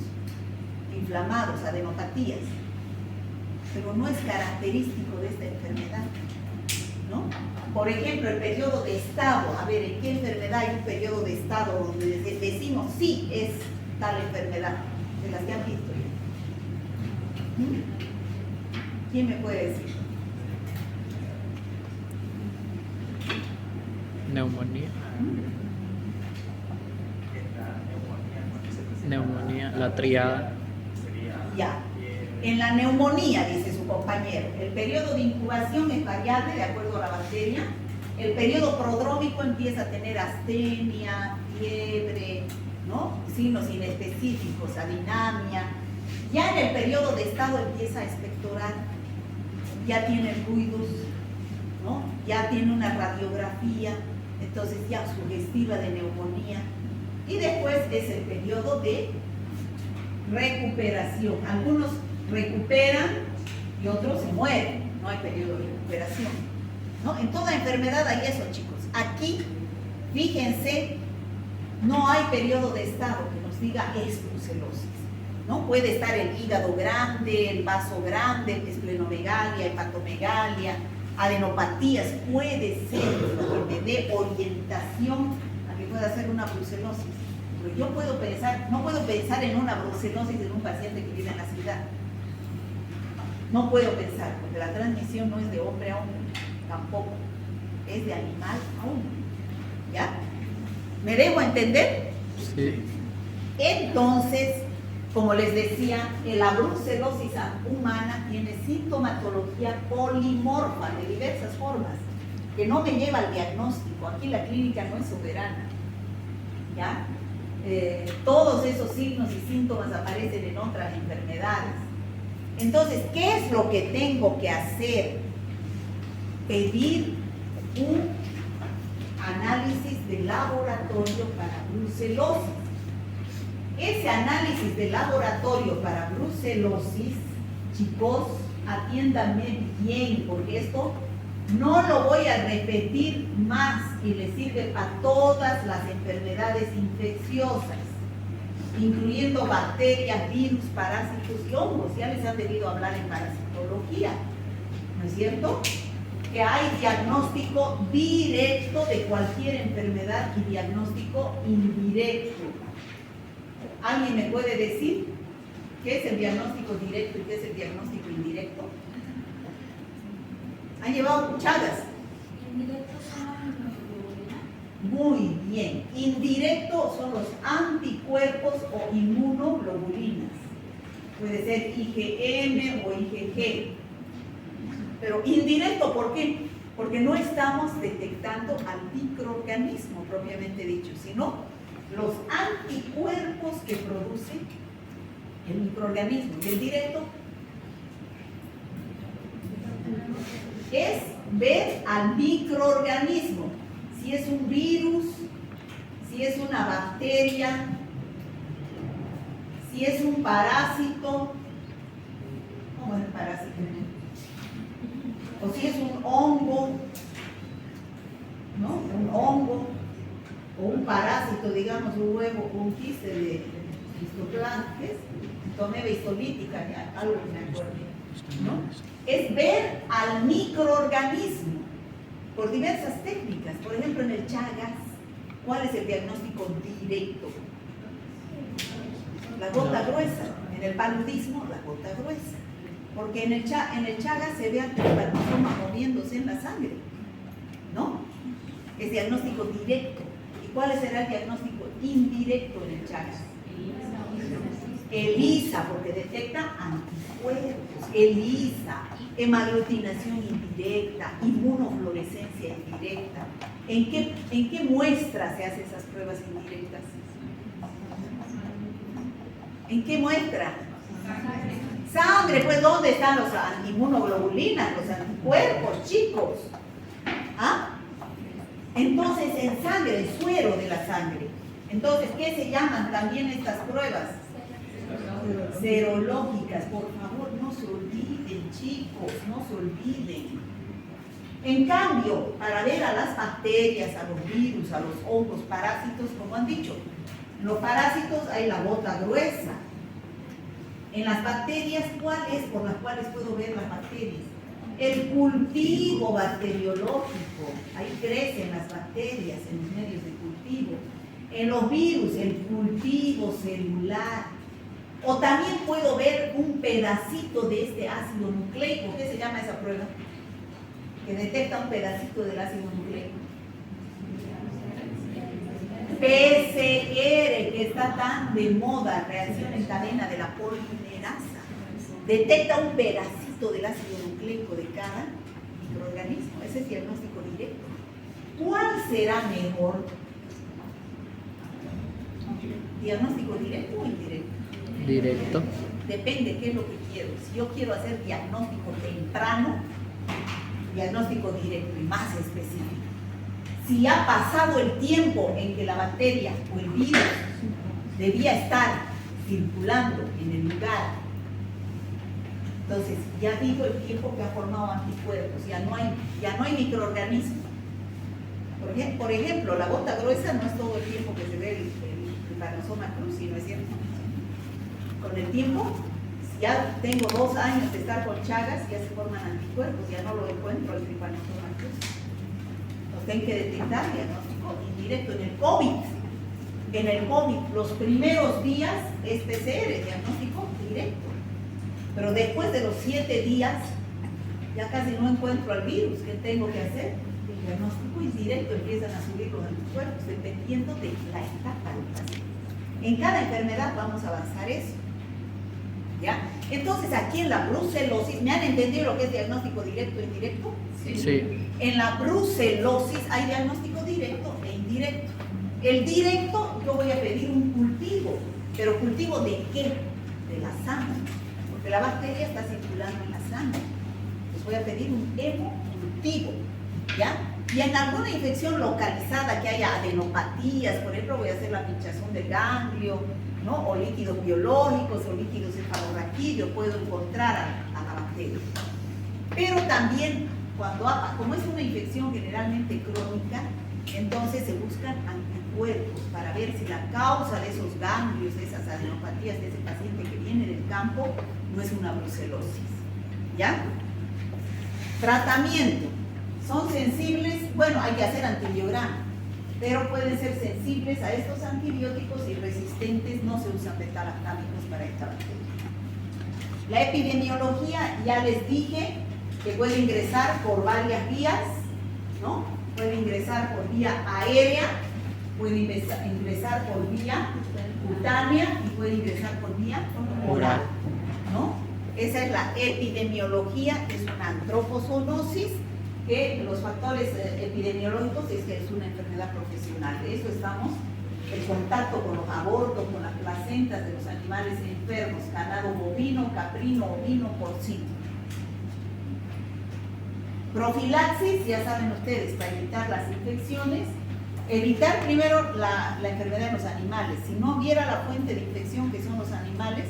inflamados, adenopatías, pero no es característico de esta enfermedad, ¿no? Por ejemplo, el periodo de estado. A ver, ¿en qué enfermedad hay un periodo de estado donde decimos sí es tal enfermedad? De las que han visto. ¿Quién me puede decir? Neumonía. Neumonía, la triada. Ya. En la neumonía, dice su compañero, el periodo de incubación es variable de acuerdo a la bacteria. El periodo prodrómico empieza a tener astenia, fiebre, ¿no? Signos inespecíficos, adinamia. Ya en el periodo de estado empieza a expectorar, ya tiene ruidos, ¿no? Ya tiene una radiografía, entonces ya sugestiva de neumonía. Y después es el periodo de recuperación. Algunos recuperan y otros se mueren. No hay periodo de recuperación, ¿no? En toda enfermedad hay eso, chicos. Aquí, fíjense, no hay periodo de estado que nos diga es brucelosis, ¿no? Puede estar el hígado grande, el vaso grande, esplenomegalia, hepatomegalia, adenopatías. Puede ser lo que me dé orientación a que pueda ser una brucelosis. Pero yo puedo pensar, no puedo pensar en una brucelosis en un paciente que vive en la ciudad. No puedo pensar, porque la transmisión no es de hombre a hombre, tampoco. Es de animal a hombre. ¿Ya? ¿Me dejo entender? Sí. Entonces, como les decía, la brucelosis humana tiene sintomatología polimorfa de diversas formas, que no me lleva al diagnóstico. Aquí la clínica no es soberana. ¿Ya? Todos esos signos y síntomas aparecen en otras enfermedades. Entonces, ¿qué es lo que tengo que hacer? Pedir un análisis de laboratorio para brucelosis. Ese análisis de laboratorio para brucelosis, chicos, atiéndanme bien, porque esto no lo voy a repetir más y le sirve para todas las enfermedades infecciosas, incluyendo bacterias, virus, parásitos y hongos. Ya les han debido hablar en parasitología, ¿no es cierto? Que hay diagnóstico directo de cualquier enfermedad y diagnóstico indirecto. ¿Alguien me puede decir qué es el diagnóstico directo y qué es el diagnóstico indirecto? ¿Han llevado cucharas? Indirectos son las inmunoglobulinas. Muy bien. Indirecto son los anticuerpos o inmunoglobulinas. Puede ser IgM o IgG. Pero indirecto, ¿por qué? Porque no estamos detectando al microorganismo propiamente dicho, sino los anticuerpos que produce el microorganismo. Y el directo es ver al microorganismo, si es un virus, si es una bacteria, si es un parásito. ¿Cómo es el parásito? O si es un hongo, ¿no? Un hongo, o un parásito, digamos, un huevo con un quiste de tomeba histolítica, ya, algo que me acuerdo, ¿no? Es ver al microorganismo por diversas técnicas. Por ejemplo, en el Chagas, ¿cuál es el diagnóstico directo? La gota gruesa. En el paludismo, la gota gruesa. Porque en el Chagas se ve al tripanosoma moviéndose en la sangre, ¿no? Es diagnóstico directo. ¿Y cuál será el diagnóstico indirecto en el Chagas? ELISA, porque detecta anticuerpos. ELISA, hemaglutinación indirecta, inmunofluorescencia indirecta. ¿En qué muestra se hacen esas pruebas indirectas? ¿En qué muestra? Sangre, pues ¿dónde están los inmunoglobulinas, los anticuerpos, chicos? ¿Ah? Entonces, en sangre, el suero de la sangre. Entonces, ¿qué se llaman también estas pruebas? Serológicas. Por favor, no se olviden, chicos, no se olviden. En cambio, para ver a las bacterias, a los virus, a los hongos, parásitos, como han dicho, en los parásitos hay la gota gruesa. En las bacterias, ¿cuáles por las cuales puedo ver las bacterias? El cultivo bacteriológico, ahí crecen las bacterias en los medios de cultivo. En los virus, el cultivo celular. O también puedo ver un pedacito de este ácido nucleico. ¿Qué se llama esa prueba? Que detecta un pedacito del ácido nucleico. PCR, que está tan de moda, reacción en cadena de la polimerasa. Detecta un pedacito del ácido nucleico de cada microorganismo. Ese es diagnóstico directo. ¿Cuál será mejor? ¿Diagnóstico directo o indirecto? Directo. Depende qué es lo que quiero. Si yo quiero hacer diagnóstico temprano, diagnóstico directo y más específico. Si ha pasado el tiempo en que la bacteria o el virus debía estar circulando en el lugar, entonces ya ha habido el tiempo que ha formado anticuerpos, ya no hay microorganismos. Por ejemplo, la gota gruesa no es todo el tiempo que se ve el trypanosoma cruzi, ¿no es cierto? Con el tiempo, si ya tengo 2 años de estar con Chagas, ya se forman anticuerpos, ya no lo encuentro el trypanosoma cruzi. Los tengo que detectar, diagnóstico indirecto. En el COVID, los primeros días es PCR, diagnóstico directo. Pero después de los 7 días, ya casi no encuentro al virus. ¿Qué tengo que hacer? El diagnóstico indirecto, empiezan a subir los anticuerpos dependiendo de la etapa del paciente. En cada enfermedad vamos a avanzar eso. ¿Ya? Entonces, aquí en la brucelosis, ¿me han entendido lo que es diagnóstico directo e indirecto? Sí. En la brucelosis hay diagnóstico directo e indirecto. El directo, yo voy a pedir un cultivo, pero ¿cultivo de qué? De la sangre, porque la bacteria está circulando en la sangre. Entonces voy a pedir un hemocultivo, ¿ya? Y en alguna infección localizada que haya adenopatías, por ejemplo, voy a hacer la pinchazón del ganglio, ¿no? O líquidos biológicos o líquidos cefalorraquídeos, puedo encontrar a la bacteria. Pero también, como es una infección generalmente crónica, entonces se buscan anticuerpos para ver si la causa de esos ganglios, de esas adenopatías de ese paciente que viene del campo, no es una brucelosis. ¿Ya? Tratamiento. ¿Son sensibles? Bueno, hay que hacer antibiograma, pero pueden ser sensibles a estos antibióticos y resistentes, no se usan beta-lactámicos para esta bacteria. La epidemiología, ya les dije que puede ingresar por varias vías, ¿no? Puede ingresar por vía aérea, puede ingresar por vía cutánea y puede ingresar por vía oral, ¿no? Esa es la epidemiología, es una antropozoonosis, que los factores epidemiológicos es que es una enfermedad profesional. De eso estamos, el contacto con los abortos, con las placentas de los animales enfermos, ganado bovino, caprino, ovino, porcino. Profilaxis, ya saben ustedes, para evitar las infecciones, evitar primero la enfermedad en los animales. Si no hubiera la fuente de infección que son los animales,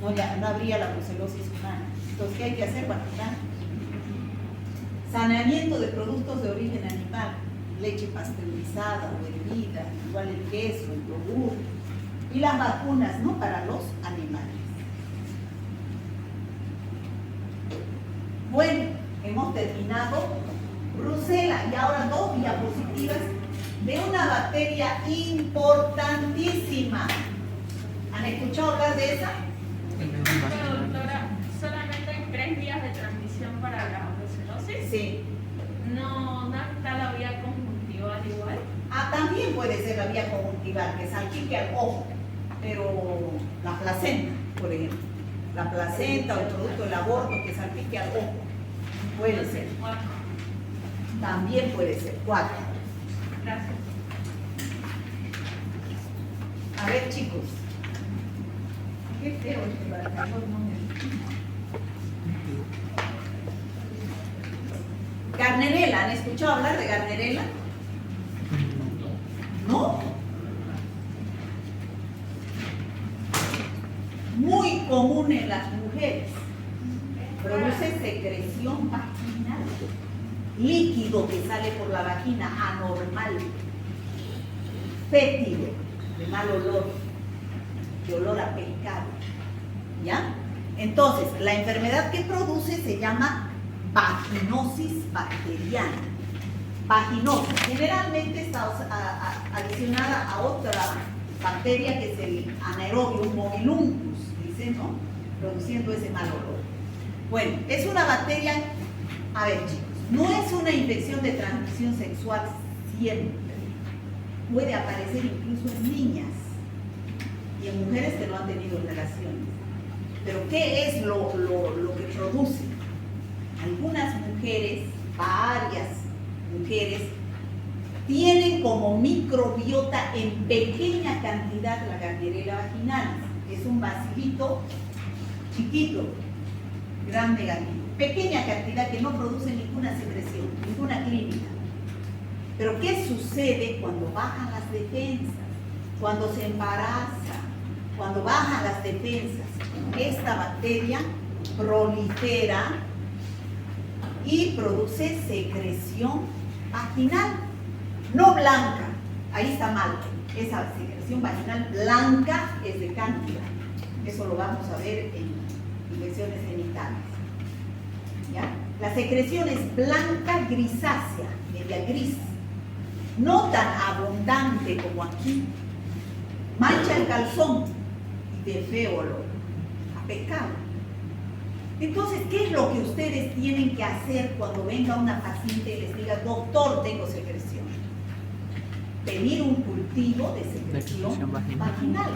no habría la brucelosis humana. Entonces, ¿qué hay que hacer? Vacunar. Saneamiento de productos de origen animal. leche pasteurizada o hervida, igual el queso, el yogur, y las vacunas, ¿no? Para los animales. Bueno, hemos terminado Brucela y ahora 2 diapositivas de una bacteria importantísima. ¿Han escuchado hablar de esa? Pero, doctora, solamente hay 3 vías de transmisión para la brucelosis. Sí. No está la vía conjuntival igual. Ah, también puede ser la vía conjuntival, que salpique al ojo, pero la placenta, por ejemplo. La placenta o el producto del aborto que salpique al ojo. Puede ser. 4. También puede ser. 4. Gracias. A ver, chicos. Qué feo este marcador, no me gusta. Garnerela, ¿han escuchado hablar de Garnerela? ¿No? Muy común en las mujeres. Produce secreción vaginal. Líquido que sale por la vagina, anormal. Fétido, de mal olor, de olor a pescado. ¿Ya? Entonces, la enfermedad que produce se llama vaginosis bacteriana. Vaginosis. Generalmente está adicionada a otra bacteria que es el anaerobium mobiluncus, dicen, ¿no? Produciendo ese mal olor. Bueno, es una bacteria, a ver chicos, no es una infección de transmisión sexual siempre. Puede aparecer incluso en niñas y en mujeres que no han tenido relaciones. Pero ¿qué es lo que produce? Algunas mujeres, varias mujeres, tienen como microbiota en pequeña cantidad la Gardnerella vaginalis. Es un bacilito chiquito, gran negativo. Pequeña cantidad que no produce ninguna secreción, ninguna clínica. Pero ¿qué sucede cuando bajan las defensas? Cuando se embaraza, cuando bajan las defensas, esta bacteria prolifera y produce secreción vaginal, no blanca, ahí está mal, esa secreción vaginal blanca es de cándida, eso lo vamos a ver en infecciones genitales. ¿Ya? La secreción es blanca grisácea, media gris, no tan abundante como aquí, mancha el calzón y de feo olor a pescado. Entonces, ¿qué es lo que ustedes tienen que hacer cuando venga una paciente y les diga, doctor, tengo secreción? Pedir un cultivo de secreción vaginal.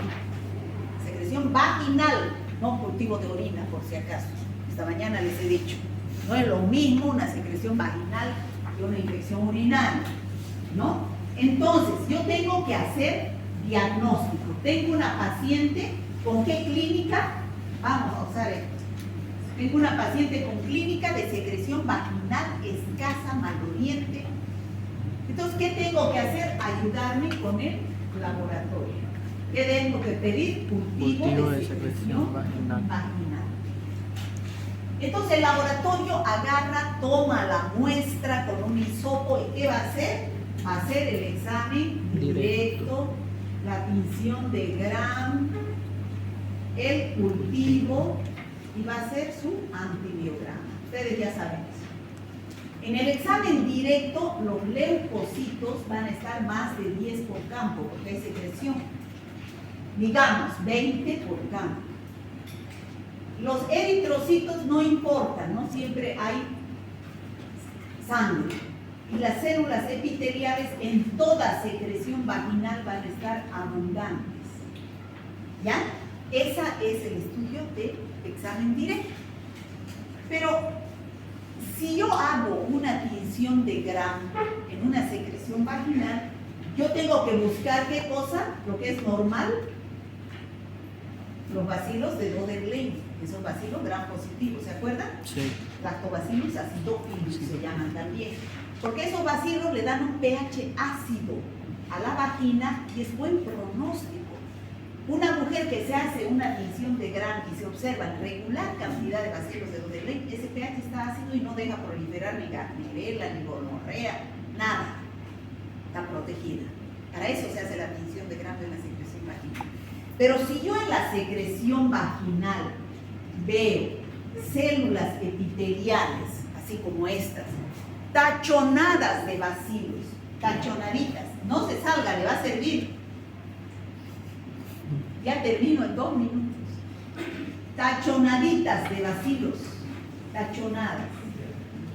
Secreción vaginal, no cultivo de orina, por si acaso. Esta mañana les he dicho, no es lo mismo una secreción vaginal que una infección urinaria, ¿no? Entonces, yo tengo que hacer diagnóstico. Tengo una paciente, ¿con qué clínica? Vamos a usar esto. Tengo una paciente con clínica de secreción vaginal escasa, maloliente. Entonces, ¿qué tengo que hacer? Ayudarme con el laboratorio. ¿Qué tengo que pedir? Cultivo de secreción vaginal. Entonces, el laboratorio agarra, toma la muestra con un hisopo y ¿qué va a hacer? Va a hacer el examen directo, la tinción de Gram, el cultivo y va a hacer su antibiograma. Ustedes ya saben eso. En el examen directo, los leucocitos van a estar más de 10 por campo, porque hay secreción. Digamos, 20 por campo. Los eritrocitos no importan, ¿no? Siempre hay sangre. Y las células epiteliales en toda secreción vaginal van a estar abundantes. ¿Ya? Ese es el estudio de examen directo. Pero si yo hago una tinción de Gram en una secreción vaginal, yo tengo que buscar ¿qué cosa? Lo que es normal, los bacilos de Doderlein, que son bacilos Gram positivos, ¿se acuerdan? Sí. Lactobacillus acidophilus se llaman también. Porque esos bacilos le dan un pH ácido a la vagina y es buen pronóstico. Una mujer que se hace una tinción de Gram y se observa regular cantidad de bacilos de Doderlein, ese pH está ácido y no deja proliferar ni Gardnerella, ni gonorrea, nada. está protegida. Para eso se hace la admisión de grano en la secreción vaginal. Pero si yo en la secreción vaginal veo células epiteliales, así como estas, tachonadas de bacilos, tachonaditas, no se salga, le va a servir. Ya termino en 2 minutos. Tachonaditas de bacilos, tachonadas,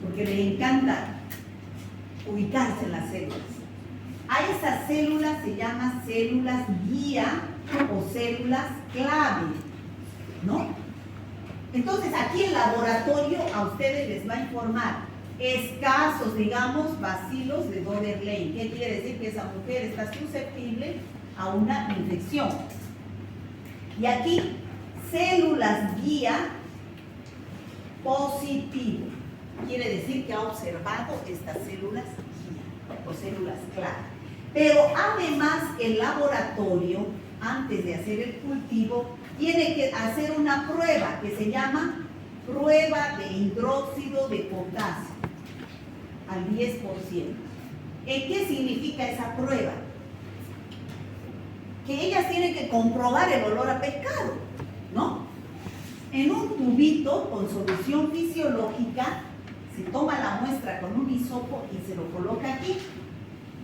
porque les encanta ubicarse en las células. A esas células se llaman células guía o células clave, ¿no? Entonces aquí el laboratorio a ustedes les va a informar escasos, digamos, bacilos de Dover-Lane. ¿Qué quiere decir? Que esa mujer está susceptible a una infección. Y aquí, células guía positivo. Quiere decir que ha observado estas células guía o células clave. Pero además el laboratorio, antes de hacer el cultivo, tiene que hacer una prueba que se llama prueba de hidróxido de potasio al 10%. ¿En qué significa esa prueba? Que ellas tienen que comprobar el olor a pescado, ¿no? En un tubito con solución fisiológica se toma la muestra con un hisopo y se lo coloca aquí.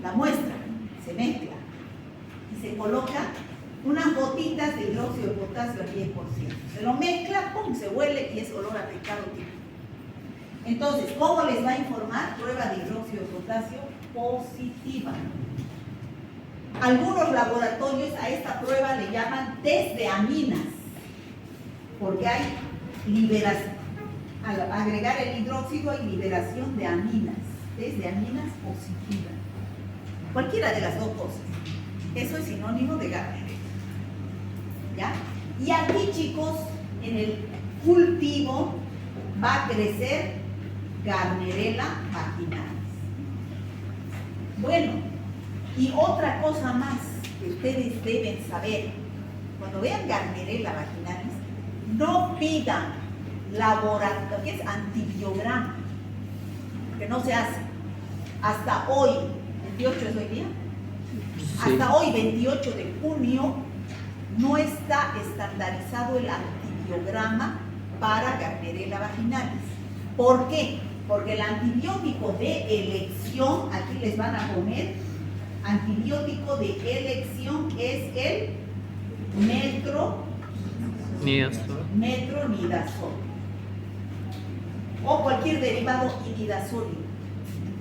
La muestra se mezcla y se coloca unas gotitas de hidróxido de potasio al 10%. Se lo mezcla, ¡pum!, se huele y es olor a pescado típico. Entonces, ¿cómo les va a informar? Prueba de hidróxido de potasio positiva. Algunos laboratorios a esta prueba le llaman test de aminas, porque hay liberación. Al agregar el hidróxido hay liberación de aminas, test de aminas positiva. Cualquiera de las dos cosas. Eso es sinónimo de Gardnerella. ¿Ya? Y aquí, chicos, en el cultivo va a crecer Gardnerella vaginalis. Bueno, y otra cosa más que ustedes deben saber, cuando vean Gardnerella vaginalis, no pidan laboratorio, que es antibiograma, que no se hace. Hasta hoy, 28 es hoy día, Sí. hasta hoy, 28 de junio, no está estandarizado el antibiograma para Gardnerella vaginalis. ¿Por qué? Porque el antibiótico de elección, aquí les van a poner, antibiótico de elección es el metronidazol o cualquier derivado imidazólico,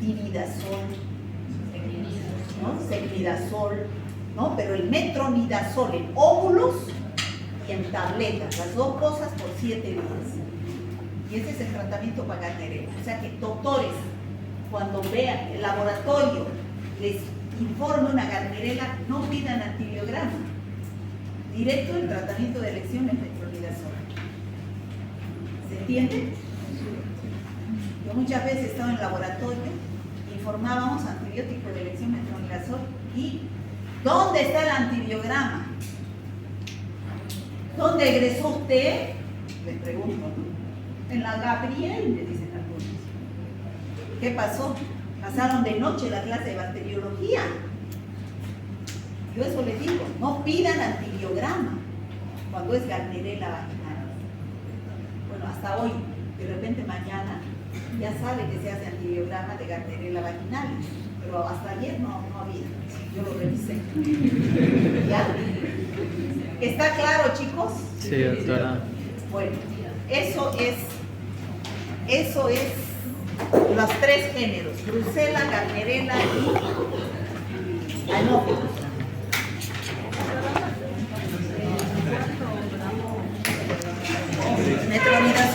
dividazol, ¿no? Secnidazol, ¿no? Pero el metronidazol en óvulos y en tabletas, las dos cosas por 7 días. Y ese es el tratamiento para Gardnerella. O sea que doctores, cuando vean el laboratorio les informe una Gardnerella, no pidan antibiograma. Directo el tratamiento de elección es metronidazol. ¿Se entiende? Yo muchas veces he estado en el laboratorio, informábamos antibiótico de elección metronidazol y ¿dónde está el antibiograma? ¿Dónde egresó usted? Les pregunto, ¿no? En la Gabriel, me dicen algunos. ¿Qué pasó? Pasaron de noche la clase de bacteriología. Yo eso les digo, no pidan antibiograma cuando es Gardnerella vaginalis. Bueno, hasta hoy, de repente mañana, ya sabe que se hace antibiograma de Gardnerella vaginalis, pero hasta ayer no había, yo lo revisé. ¿Ya? ¿Está claro, chicos? Sí, doctora. Bueno, eso es los 3 géneros, Brucella, Gardnerella y Anopheles. Metronidazol